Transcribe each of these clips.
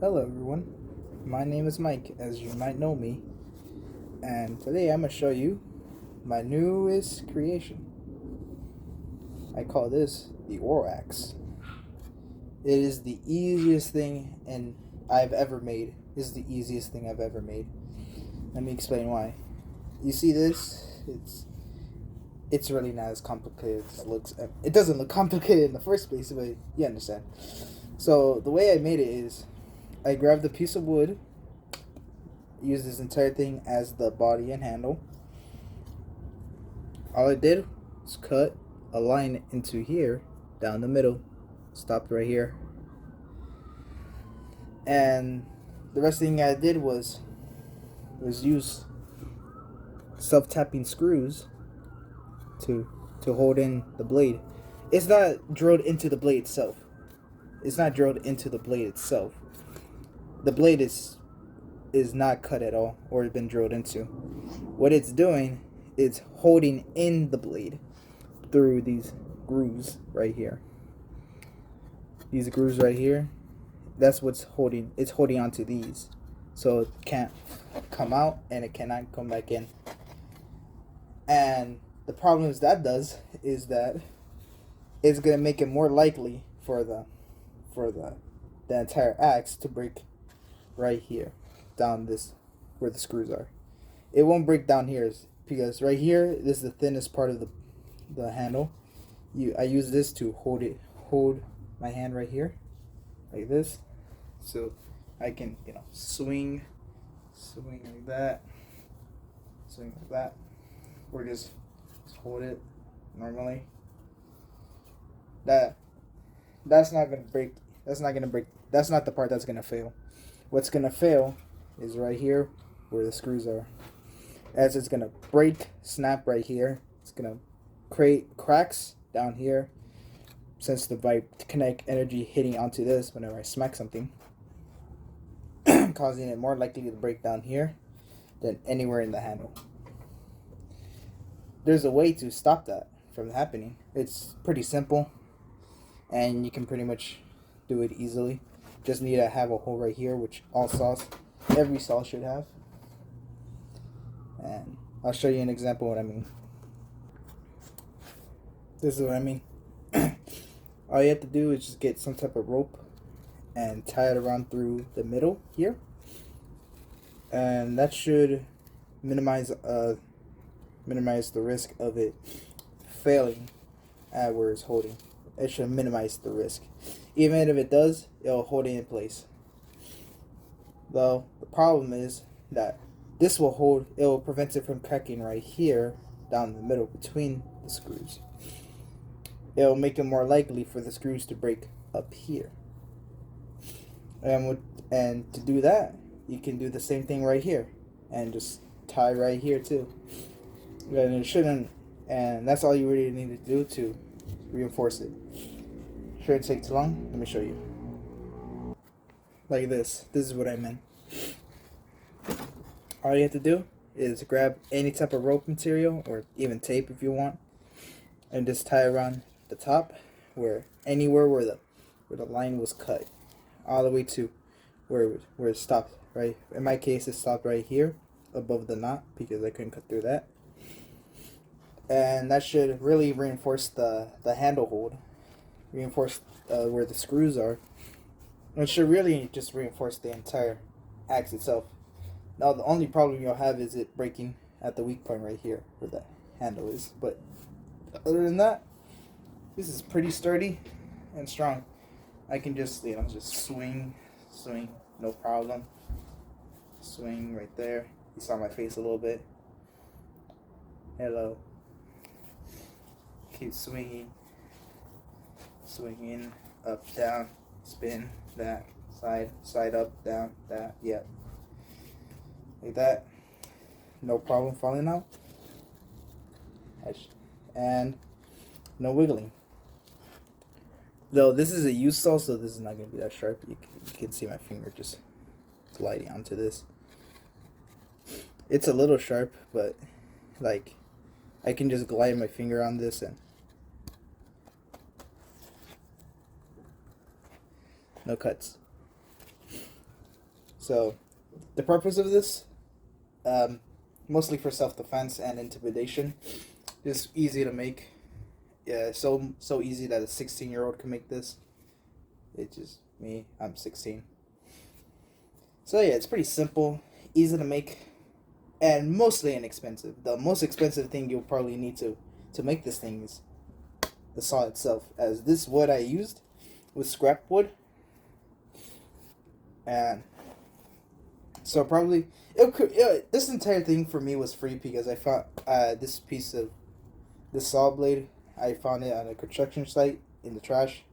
Hello everyone, my name is Mike, as you might know me, and today I'm going to show you my newest creation. I call this the Orax. It is the easiest thing I've ever made. This is the easiest thing I've ever made. Let me explain why. You see this? It's really not as complicated as it looks. It doesn't look complicated in the first place, but you understand. So the way I made it is I grabbed a piece of wood, used this entire thing as the body and handle. All I did was cut a line into here, down the middle, stopped right here. And the rest thing I did was use self-tapping screws to hold in the blade. It's not drilled into the blade itself. The blade is not cut at all or been drilled into. What it's doing is holding in the blade through these grooves right here. These grooves right here, that's what's holding. It's holding onto these, so it can't come out and it cannot come back in. And the problem does is that it's gonna make it more likely for the entire axe to break right here, down this where the screws are. It won't break down here because right here, this is the thinnest part of the handle. I use this to hold my hand right here, like this, so I can swing like that, or just hold it normally. That's not gonna break. That's not the part that's gonna fail. What's gonna fail is right here where the screws are. As it's gonna break, snap right here. It's gonna create cracks down here, since the kinetic energy hitting onto this whenever I smack something, causing it more likely to break down here than anywhere in the handle. There's a way to stop that from happening. It's pretty simple, and you can pretty much do it easily. Just need to have a hole right here, which every saw should have. And I'll show you an example of what I mean. This is what I mean. All you have to do is just get some type of rope and tie it around through the middle here, and that should minimize the risk of it failing at where it's holding. It should minimize the risk. Even if it does, it'll hold it in place. Though the problem is that this will prevent it from cracking right here down the middle between the screws. It'll make it more likely for the screws to break up here. And to do that, you can do the same thing right here and just tie right here too. And it shouldn't, and that's all you really need to do to reinforce it. Shouldn't take too long. Let me show you. Like this. This is what I meant. All you have to do is grab any type of rope material, or even tape if you want, and just tie around the top, anywhere where the line was cut, all the way to where it stopped. Right. In my case, it stopped right here above the knot because I couldn't cut through that. And that should really reinforce the handle hold, reinforce where the screws are. It should really just reinforce the entire axe itself. Now the only problem you'll have is it breaking at the weak point right here where the handle is. But other than that, this is pretty sturdy and strong. I can just swing, no problem. Swing right there. You saw my face a little bit. Hello. Keep swinging, up, down, spin, that, side up, down, that, yep. Like that. No problem falling out. And no wiggling. Though this is a used saw, so this is not going to be that sharp. You can see my finger just gliding onto this. It's a little sharp, but like I can just glide my finger on this and no cuts. So the purpose of this, mostly for self-defense and intimidation, is easy to make. Yeah, so easy that a 16-year-old can make this. It's just me. I'm 16. So yeah, it's pretty simple, easy to make, and mostly inexpensive. The most expensive thing you'll probably need to make this thing is the saw itself. As this wood I used was scrap wood, and so probably this entire thing for me was free because I found this piece of this saw blade. I found it on a construction site in the trash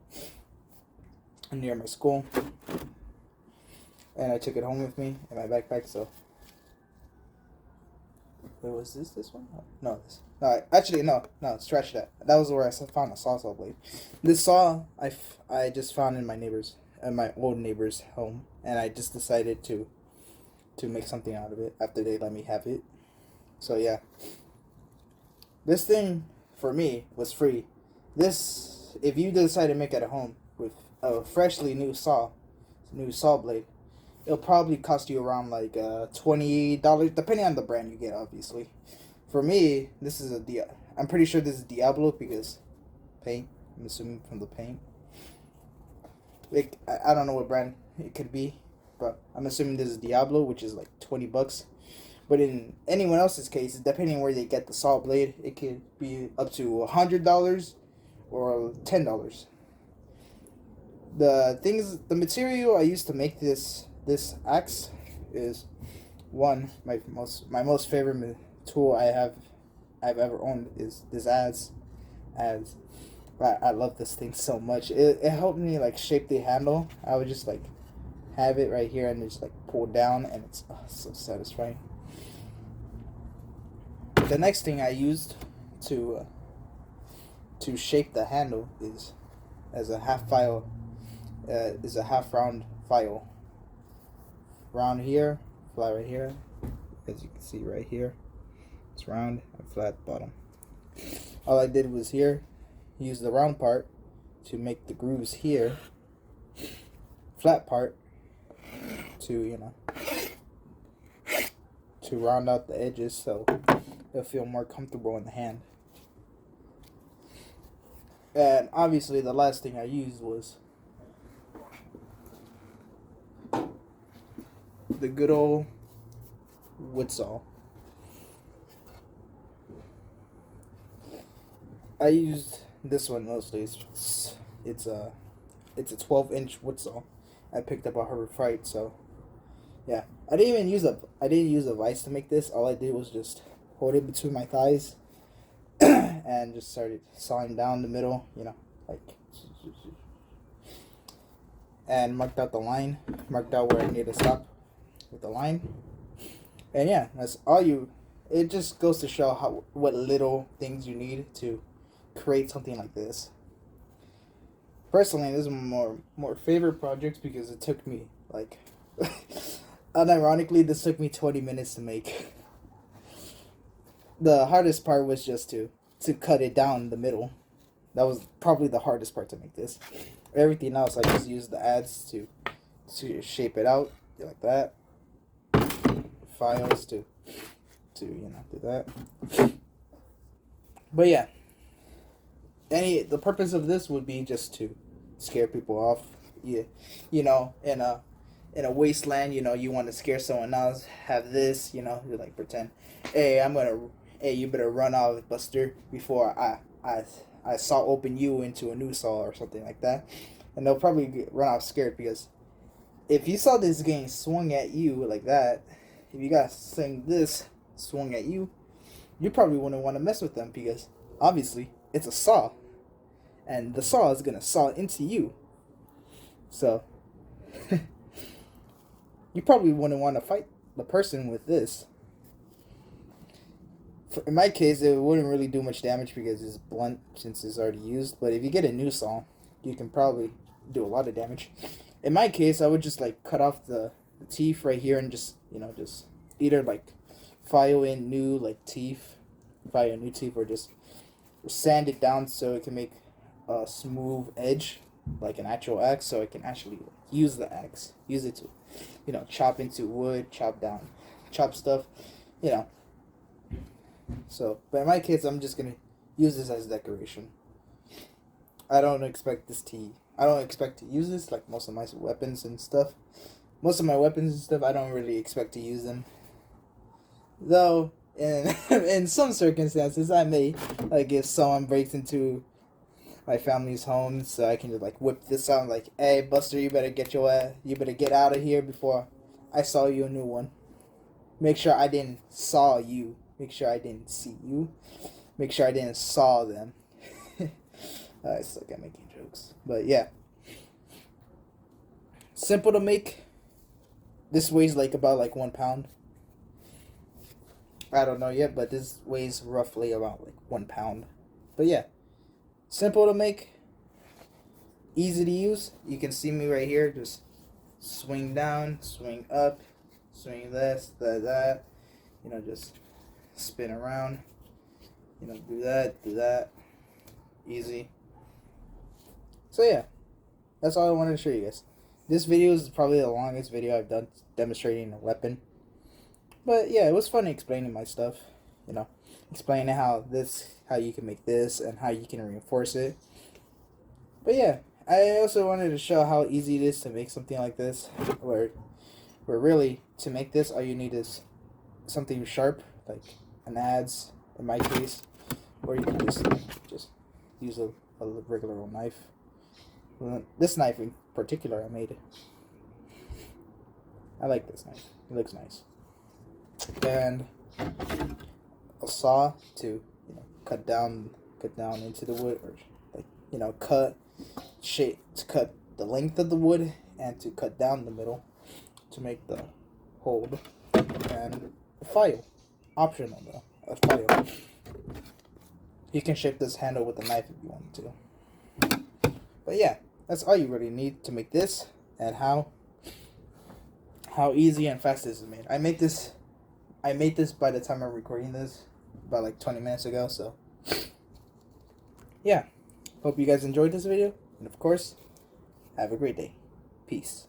near my school, and I took it home with me in my backpack. So, wait, was this one? No, this. No, actually, no. Scratch that. That was where I found a saw blade. This saw I just found in my old neighbor's home, and I just decided to make something out of it after they let me have it. So yeah, this thing for me was free. This, if you decide to make it at home with a freshly new saw blade, it'll probably cost you around like $20, depending on the brand you get, obviously. For me, this is I'm pretty sure this is Diablo because paint. I'm assuming from the paint. Like I don't know what brand it could be, but I'm assuming this is Diablo, which is like $20. But in anyone else's case, depending on where they get the saw blade, it could be up to $100 or $10. The material I used to make this axe is one my most favorite tool I've ever owned is this adze. I love this thing so much. It helped me like shape the handle. I would just like have it right here and just like pull down, and it's so satisfying. The next thing I used to shape the handle is as a half file is a half round file. Round here, flat right here, as you can see right here. It's round and flat bottom. All I did was here use the round part to make the grooves here, flat part to to round out the edges so it'll feel more comfortable in the hand. And obviously the last thing I used was the good old wood saw. I used this one mostly. It's a 12-inch wood saw I picked up at Harbor Freight. So yeah, I didn't use a vise to make this. All I did was just hold it between my thighs and just started sawing down the middle, like, and marked out the line, marked out where I need to stop with the line. And yeah, that's all it just goes to show what little things you need to create something like this. Personally, this is more favorite projects because it took me like unironically this took me 20 minutes to make. The hardest part was just to cut it down the middle. That was probably the hardest part to make this. Everything else I just used the adze to shape it out like that. Files to do that. But yeah, the purpose of this would be just to scare people off. Yeah, in a wasteland, you want to scare someone else. Have this, you like pretend, hey, you better run off, Buster, before I saw open you into a new saw or something like that, and they'll probably run off scared because if you saw this getting swung at you like that, if you got saying this swung at you, you probably wouldn't want to mess with them because obviously it's a saw, and the saw is gonna saw into you. So you probably wouldn't want to fight the person with this. In my case, it wouldn't really do much damage because it's blunt since it's already used. But if you get a new saw, you can probably do a lot of damage. In my case, I would just like cut off the teeth right here and just either like file in new teeth, or just sand it down so it can make a smooth edge like an actual axe, so I can actually use the axe, use it to, chop into wood, chop stuff, you know. So, but in my case, I'm just gonna use this as decoration. I don't expect to use this like most of my weapons and stuff. Most of my weapons and stuff, I don't really expect to use them. Though, in in some circumstances, I may, like if someone breaks into my family's home, so I can just like whip this out, like, "Hey, Buster, you better get out of here before I saw you a new one. Make sure I didn't saw you. Make sure I didn't see you. Make sure I didn't saw them." I suck at making jokes, but yeah, simple to make. This weighs like about like 1 pound. I don't know yet, but this weighs roughly about like 1 pound. But yeah, simple to make, easy to use. You can see me right here. Just swing down, swing up, swing this, that. Just spin around. Do that. Easy. So yeah, that's all I wanted to show you guys. This video is probably the longest video I've done demonstrating a weapon. But yeah, it was fun explaining my stuff. Explaining how you can make this and how you can reinforce it. But yeah, I also wanted to show how easy it is to make something like this. Where really, to make this, all you need is something sharp, like an adze in my case, or you can just use a regular old knife. This knife in particular, I made it. I like this knife. It looks nice. And a saw to cut down into the wood, or like cut the length of the wood, and to cut down the middle to make the hold, and a file, optional though, a file. You can shape this handle with a knife if you want to. But yeah, that's all you really need to make this, and how easy and fast this is made. I made this by the time I'm recording this, about like 20 minutes ago, so yeah. Hope you guys enjoyed this video, and of course, have a great day. Peace.